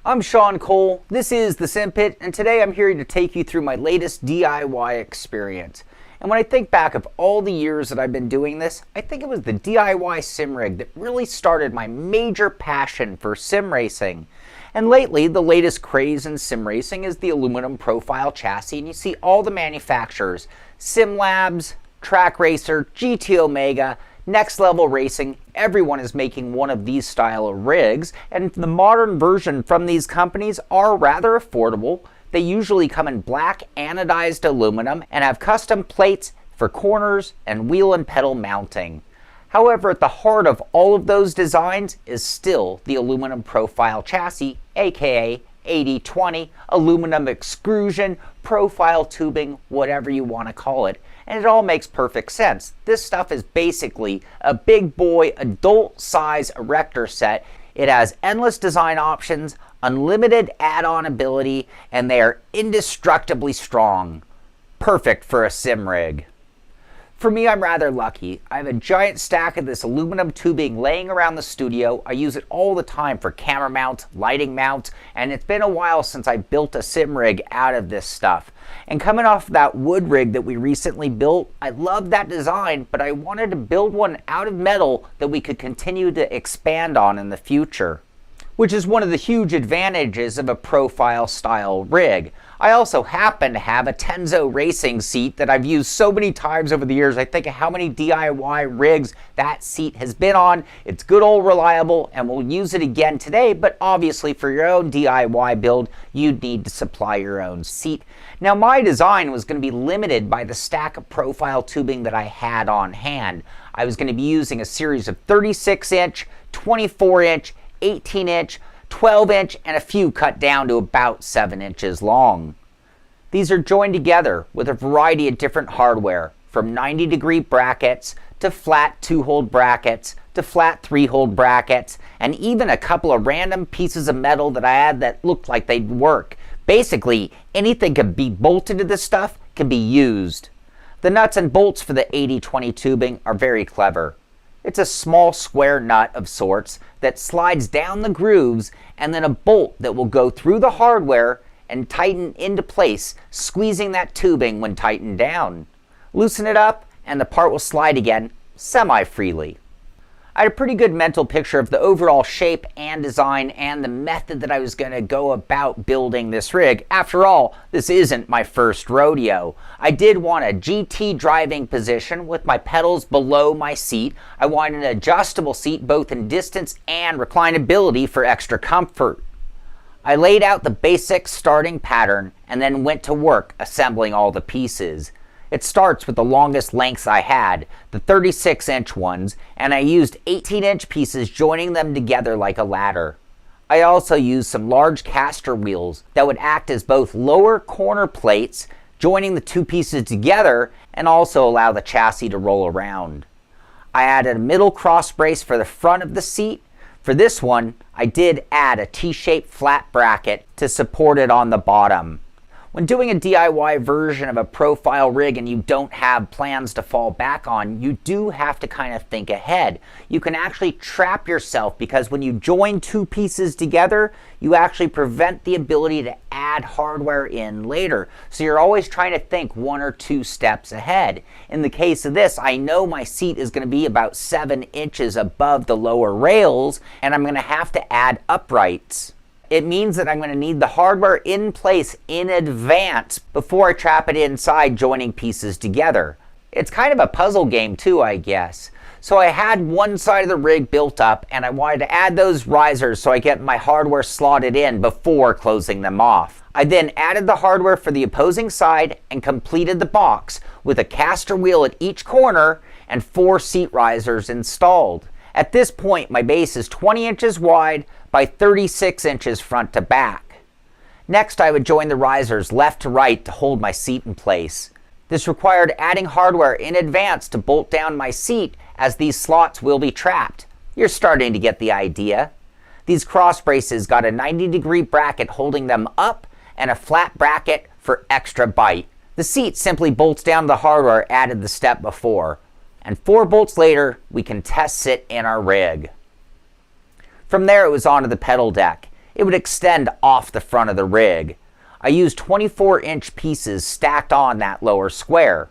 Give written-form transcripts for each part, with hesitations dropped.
I'm Sean Cole, this is the Simpit, and today I'm here to take you through my latest DIY experience. And when I think back of all the years that I've been doing this, I think it was the DIY Simrig that really started my major passion for sim racing. And lately, the latest craze in sim racing is the aluminum profile chassis, and you see all the manufacturers, Sim Labs, Track Racer, GT Omega, Next Level Racing, everyone is making one of these style of rigs, and the modern version from these companies are rather affordable. They usually come in black anodized aluminum and have custom plates for corners and wheel and pedal mounting. However, at the heart of all of those designs is still the aluminum profile chassis, aka 80/20, aluminum extrusion, profile tubing, whatever you want to call it. And it all makes perfect sense. This stuff is basically a big boy adult size erector set. It has endless design options, unlimited add-on ability, and they are indestructibly strong. Perfect for a sim rig. For me, I'm rather lucky. I have a giant stack of this aluminum tubing laying around the studio. I use it all the time for camera mounts, lighting mounts, and it's been a while since I built a sim rig out of this stuff. And coming off that wood rig that we recently built, I loved that design, but I wanted to build one out of metal that we could continue to expand on in the future, which is one of the huge advantages of a profile style rig. I also happen to have a Tenzo racing seat that I've used so many times over the years. I think of how many DIY rigs that seat has been on. It's good old reliable, and we'll use it again today, but obviously for your own DIY build, you'd need to supply your own seat. Now, my design was going to be limited by the stack of profile tubing that I had on hand. I was going to be using a series of 36-inch, 24-inch, 18-inch, 12-inch, and a few cut down to about 7 inches long. These are joined together with a variety of different hardware, from 90-degree brackets to flat 2-hole brackets to flat 3-hole brackets, and even a couple of random pieces of metal that I had that looked like they'd work. Basically, anything can be bolted to this stuff can be used. The nuts and bolts for the 80/20 tubing are very clever. It's a small square nut of sorts that slides down the grooves, and then a bolt that will go through the hardware and tighten into place, squeezing that tubing when tightened down. Loosen it up and the part will slide again semi-freely. I had a pretty good mental picture of the overall shape and design and the method that I was going to go about building this rig. After all, this isn't my first rodeo. I did want a GT driving position with my pedals below my seat. I wanted an adjustable seat both in distance and reclinability for extra comfort. I laid out the basic starting pattern and then went to work assembling all the pieces. It starts with the longest lengths I had, the 36-inch ones, and I used 18-inch pieces joining them together like a ladder. I also used some large caster wheels that would act as both lower corner plates, joining the two pieces together, and also allow the chassis to roll around. I added a middle cross brace for the front of the seat. For this one, I did add a T-shaped flat bracket to support it on the bottom. When doing a DIY version of a profile rig and you don't have plans to fall back on, you do have to kind of think ahead. You can actually trap yourself because when you join two pieces together, you actually prevent the ability to add hardware in later. So you're always trying to think 1 or 2 steps ahead. In the case of this, I know my seat is going to be about 7 inches above the lower rails, and I'm going to have to add uprights. It means that I'm going to need the hardware in place in advance before I trap it inside, joining pieces together. It's kind of a puzzle game too, I guess. So I had one side of the rig built up and I wanted to add those risers so I get my hardware slotted in before closing them off. I then added the hardware for the opposing side and completed the box with a caster wheel at each corner and 4 seat risers installed. At this point, my base is 20 inches wide by 36 inches front to back. Next, I would join the risers left to right to hold my seat in place. This required adding hardware in advance to bolt down my seat as these slots will be trapped. You're starting to get the idea. These cross braces got a 90-degree bracket holding them up and a flat bracket for extra bite. The seat simply bolts down to the hardware added the step before. And 4 bolts later, we can test sit in our rig. From there, it was onto the pedal deck. it would extend off the front of the rig. I used 24-inch pieces stacked on that lower square.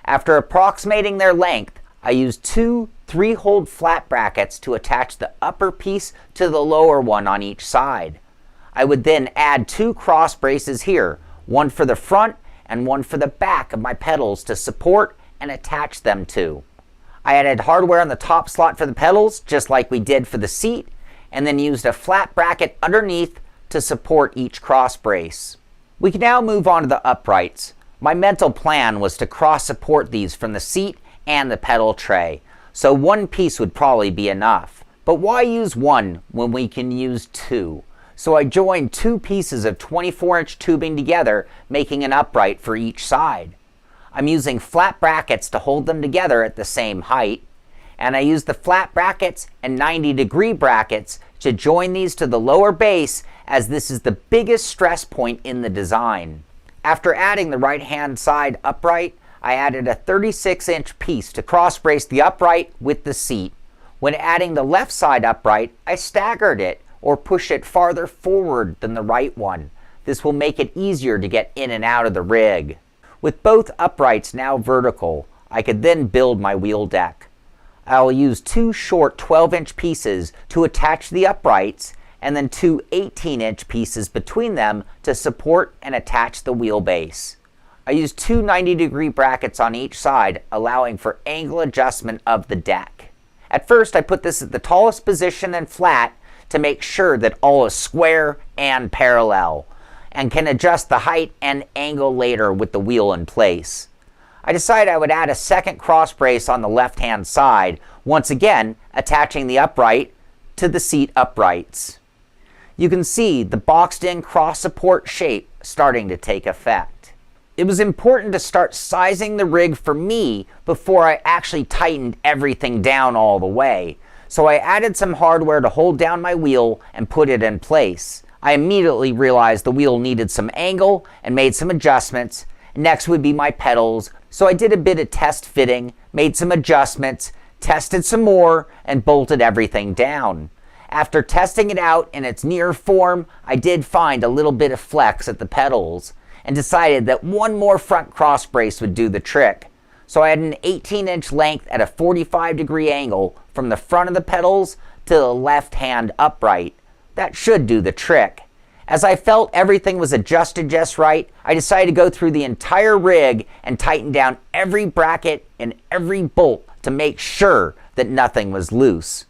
After approximating their length, I used two 3-hole flat brackets to attach the upper piece to the lower one on each side. I would then add 2 cross braces here, one for the front and one for the back of my pedals to support and attach them to. I added hardware on the top slot for the pedals, just like we did for the seat, and then used a flat bracket underneath to support each cross brace. We can now move on to the uprights. My mental plan was to cross support these from the seat and the pedal tray, so one piece would probably be enough. But why use one when we can use two? So I joined 2 pieces of 24-inch tubing together, making an upright for each side. I'm using flat brackets to hold them together at the same height, and I used the flat brackets and 90-degree brackets to join these to the lower base, as this is the biggest stress point in the design. After adding the right-hand side upright, I added a 36-inch piece to cross brace the upright with the seat. When adding the left side upright, I staggered it or push it farther forward than the right one. This will make it easier to get in and out of the rig. With both uprights now vertical, I could then build my wheel deck. I'll use 2 short 12-inch pieces to attach the uprights, and then 2 18-inch pieces between them to support and attach the wheelbase. I used 2 90-degree brackets on each side, allowing for angle adjustment of the deck. At first, I put this at the tallest position and flat to make sure that all is square and parallel, and can adjust the height and angle later with the wheel in place. I decided I would add a second cross brace on the left-hand side, once again attaching the upright to the seat uprights. You can see the boxed-in cross-support shape starting to take effect. It was important to start sizing the rig for me before I actually tightened everything down all the way, so I added some hardware to hold down my wheel and put it in place. I immediately realized the wheel needed some angle and made some adjustments. Next would be my pedals, so I did a bit of test fitting, made some adjustments, tested some more, and bolted everything down. After testing it out in its near form, I did find a little bit of flex at the pedals and decided that one more front cross brace would do the trick. So I had an 18-inch length at a 45-degree angle from the front of the pedals to the left-hand upright. That should do the trick. As I felt everything was adjusted just right, I decided to go through the entire rig and tighten down every bracket and every bolt to make sure that nothing was loose.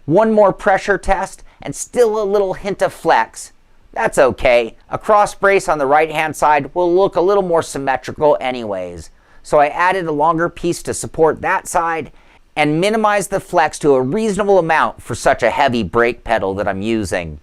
One more pressure test and still a little hint of flex. That's okay. A cross brace on the right-hand side will look a little more symmetrical anyways. So I added a longer piece to support that side and minimized the flex to a reasonable amount for such a heavy brake pedal that I'm using.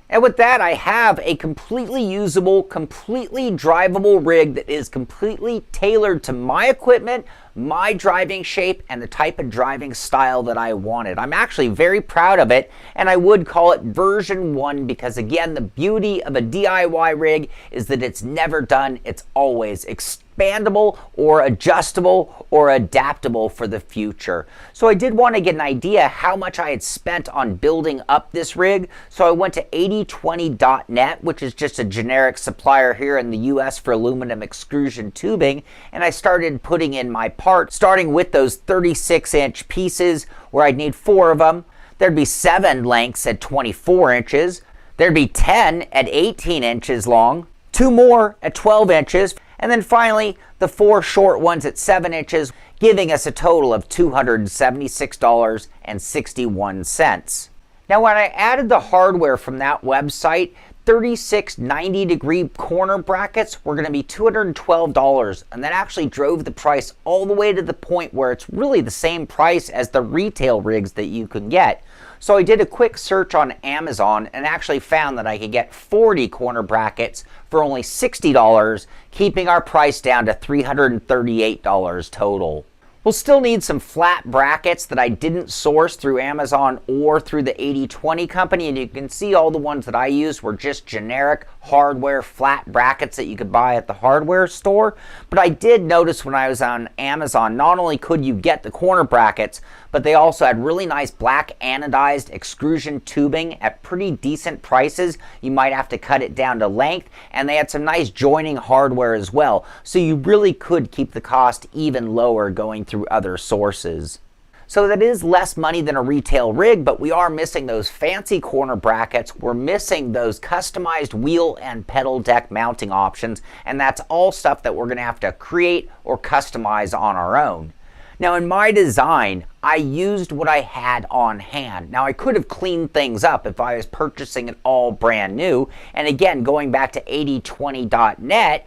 And with that, I have a completely usable, completely drivable rig that is completely tailored to my equipment, my driving shape, and the type of driving style that I wanted. I'm actually very proud of it, and I would call it version 1 because, again, the beauty of a DIY rig is that it's never done. It's always expandable or adjustable or adaptable for the future. So I did want to get an idea how much I had spent on building up this rig. So I went to 8020.net, which is just a generic supplier here in the US for aluminum extrusion tubing, and I started putting in my parts, starting with those 36-inch pieces where I'd need 4 of them. There'd be 7 lengths at 24 inches. There'd be 10 at 18 inches long, 2 more at 12 inches, and then finally the 4 short ones at 7 inches, giving us a total of $276.61. Now when I added the hardware from that website, 36 90-degree corner brackets were going to be $212, and that actually drove the price all the way to the point where it's really the same price as the retail rigs that you can get. So I did a quick search on Amazon and actually found that I could get 40 corner brackets for only $60, keeping our price down to $338 total. We'll still need some flat brackets that I didn't source through Amazon or through the 8020 company, and you can see all the ones that I used were just generic hardware flat brackets that you could buy at the hardware store. But I did notice when I was on Amazon, not only could you get the corner brackets, but they also had really nice black anodized extrusion tubing at pretty decent prices. You might have to cut it down to length, and they had some nice joining hardware as well. So you really could keep the cost even lower going through other sources. So that is less money than a retail rig, but we are missing those fancy corner brackets. We're missing those customized wheel and pedal deck mounting options, and that's all stuff that we're going to have to create or customize on our own. Now in my design, I used what I had on hand. Now I could have cleaned things up if I was purchasing it all brand new, and again, going back to 8020.net,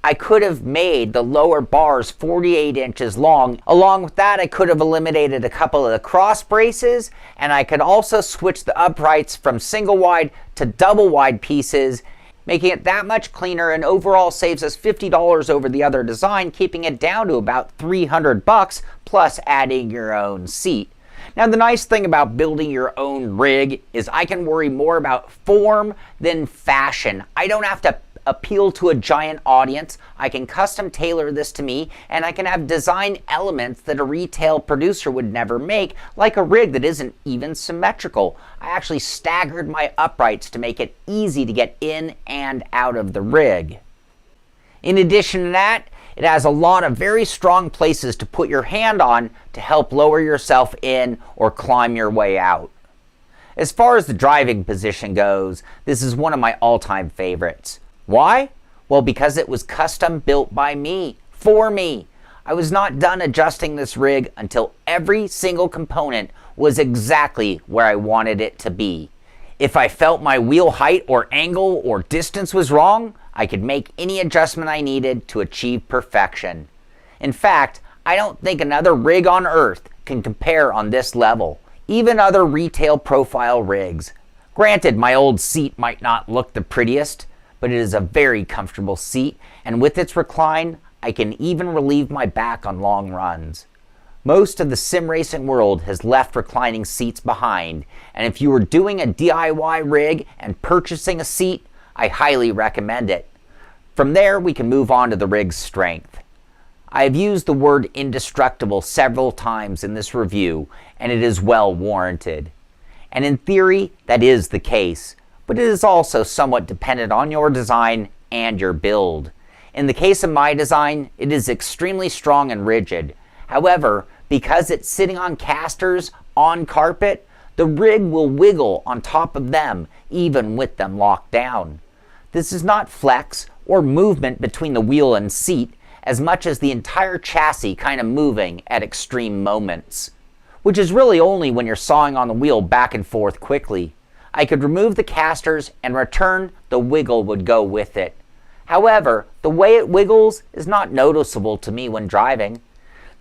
I could have made the lower bars 48 inches long. Along with that, I could have eliminated a couple of the cross braces, and I could also switch the uprights from single wide to double wide pieces, making it that much cleaner, and overall saves us $50 over the other design, keeping it down to about $300 plus adding your own seat. Now the nice thing about building your own rig is I can worry more about form than fashion. I don't have to appeal to a giant audience. I can custom tailor this to me, and I can have design elements that a retail producer would never make, like a rig that isn't even symmetrical. I actually staggered my uprights to make it easy to get in and out of the rig. In addition to that, it has a lot of very strong places to put your hand on to help lower yourself in or climb your way out. As far as the driving position goes, this is one of my all-time favorites. Why? Well, because it was custom built by me, for me. I was not done adjusting this rig until every single component was exactly where I wanted it to be. If I felt my wheel height or angle or distance was wrong, I could make any adjustment I needed to achieve perfection. In fact, I don't think another rig on earth can compare on this level, even other retail profile rigs. Granted, my old seat might not look the prettiest, but it is a very comfortable seat, and with its recline, I can even relieve my back on long runs. Most of the sim racing world has left reclining seats behind, and if you are doing a DIY rig and purchasing a seat, I highly recommend it. From there, we can move on to the rig's strength. I have used the word indestructible several times in this review, and it is well warranted. And in theory, that is the case, but it is also somewhat dependent on your design and your build. In the case of my design, it is extremely strong and rigid. However, because it's sitting on casters on carpet, the rig will wiggle on top of them, even with them locked down. This is not flex or movement between the wheel and seat, as much as the entire chassis kind of moving at extreme moments, which is really only when you're sawing on the wheel back and forth quickly. I could remove the casters and return, the wiggle would go with it. However, the way it wiggles is not noticeable to me when driving.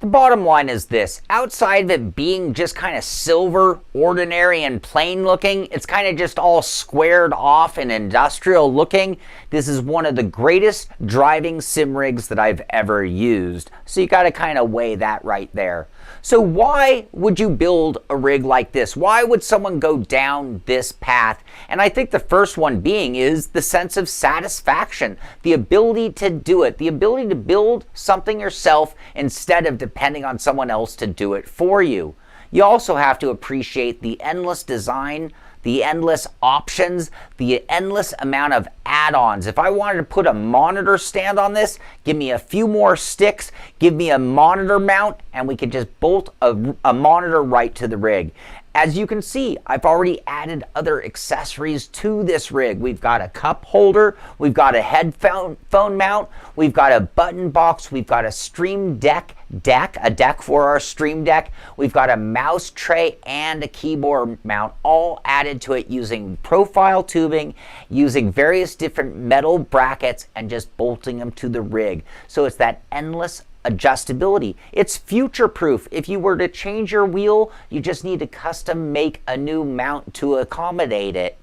The bottom line is this: outside of it being just kind of silver, ordinary, and plain looking, it's kind of just all squared off and industrial looking. This is one of the greatest driving sim rigs that I've ever used. So you got to kind of weigh that right there. So why would you build a rig like this? Why would someone go down this path? And I think the first one being is the sense of satisfaction, the ability to do it, the ability to build something yourself instead of depending on someone else to do it for you. You also have to appreciate the endless design, the endless options, the endless amount of add-ons. If I wanted to put a monitor stand on this, give me a few more sticks, give me a monitor mount, and we could just bolt a monitor right to the rig. As you can see, I've already added other accessories to this rig. We've got a cup holder, we've got a headphone mount, we've got a button box, we've got a Stream Deck, a deck for our Stream Deck, we've got a mouse tray and a keyboard mount, all added to it using profile tubing, using various different metal brackets, and just bolting them to the rig. So it's that endless adjustability. It's future proof. If you were to change your wheel, you just need to custom make a new mount to accommodate it.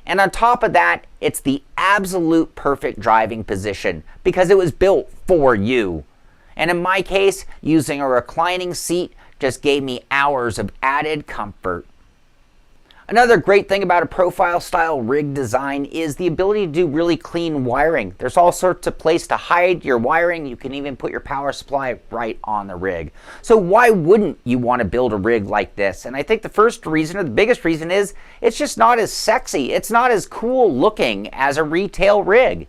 And on top of that, it's the absolute perfect driving position because it was built for you. And in my case, using a reclining seat just gave me hours of added comfort. Another great thing about a profile style rig design is the ability to do really clean wiring. There's all sorts of place to hide your wiring. You can even put your power supply right on the rig. So why wouldn't you want to build a rig like this? And I think the first reason, or the biggest reason, is it's just not as sexy. It's not as cool looking as a retail rig.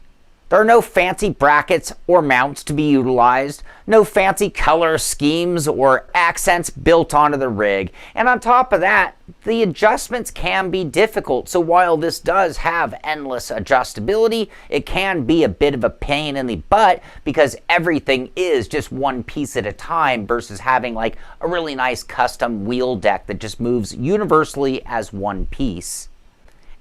There are no fancy brackets or mounts to be utilized, no fancy color schemes or accents built onto the rig, and on top of that, the adjustments can be difficult. So while this does have endless adjustability, it can be a bit of a pain in the butt because everything is just one piece at a time versus having like a really nice custom wheel deck that just moves universally as one piece.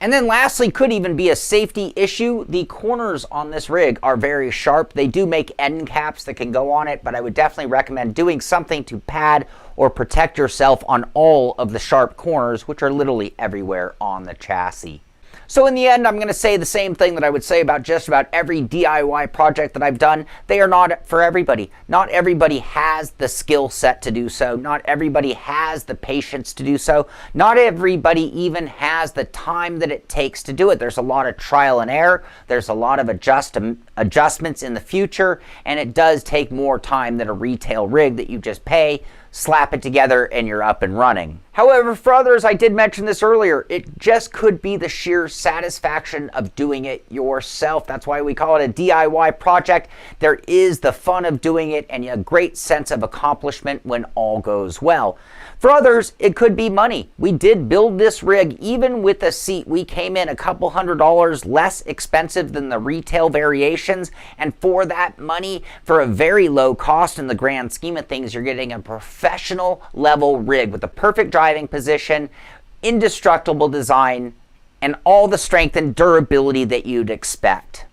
And then lastly, could even be a safety issue. The corners on this rig are very sharp. They do make end caps that can go on it, but I would definitely recommend doing something to pad or protect yourself on all of the sharp corners, which are literally everywhere on the chassis. So in the end, I'm going to say the same thing that I would say about just about every DIY project that I've done. They are not for everybody. Not everybody has the skill set to do so. Not everybody has the patience to do so. Not everybody even has the time that it takes to do it. There's a lot of trial and error. There's a lot of adjustments in the future, and it does take more time than a retail rig that you just pay, slap it together, and you're up and running. However, for others, I did mention this earlier, it just could be the sheer satisfaction of doing it yourself. That's why we call it a DIY project. There is the fun of doing it and a great sense of accomplishment when all goes well. For others, it could be money. We did build this rig even with a seat. We came in a couple $100 less expensive than the retail variations, and for that money, for a very low cost in the grand scheme of things, you're getting a professional level rig with the perfect driving position, indestructible design, and all the strength and durability that you'd expect.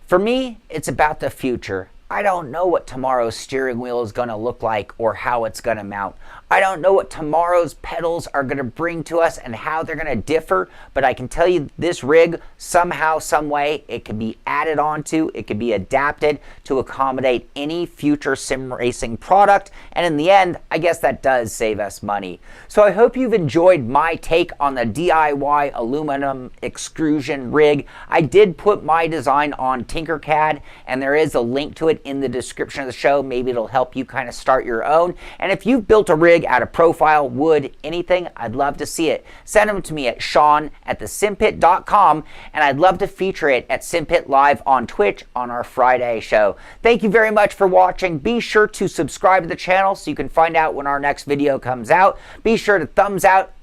For me, it's about the future. I don't know what tomorrow's steering wheel is going to look like or how it's going to mount. I don't know what tomorrow's pedals are going to bring to us and how they're going to differ, but I can tell you this rig, somehow, some way, it can be added onto, it can be adapted to accommodate any future sim racing product, and in the end, I guess that does save us money. So I hope you've enjoyed my take on the DIY aluminum extrusion rig. I did put my design on Tinkercad, and there is a link to it in the description of the show. Maybe it'll help you kind of start your own. And if you've built a rig out of profile, wood, anything, I'd love to see it. Send them to me at sean@thesimpit.com, and I'd love to feature it at Simpit Live on Twitch on our Friday show. Thank you very much for watching. Be sure to subscribe to the channel so you can find out when our next video comes out. Be sure to thumbs up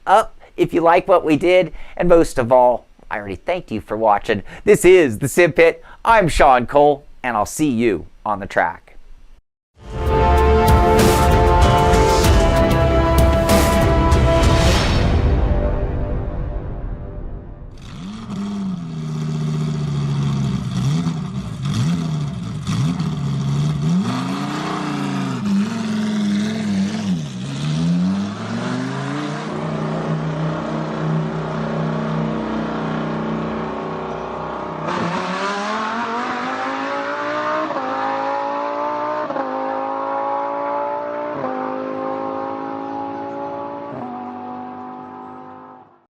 if you like what we did, and most of all, I already thanked you for watching. This is the Simpit. I'm Sean Cole, and I'll see you on the track.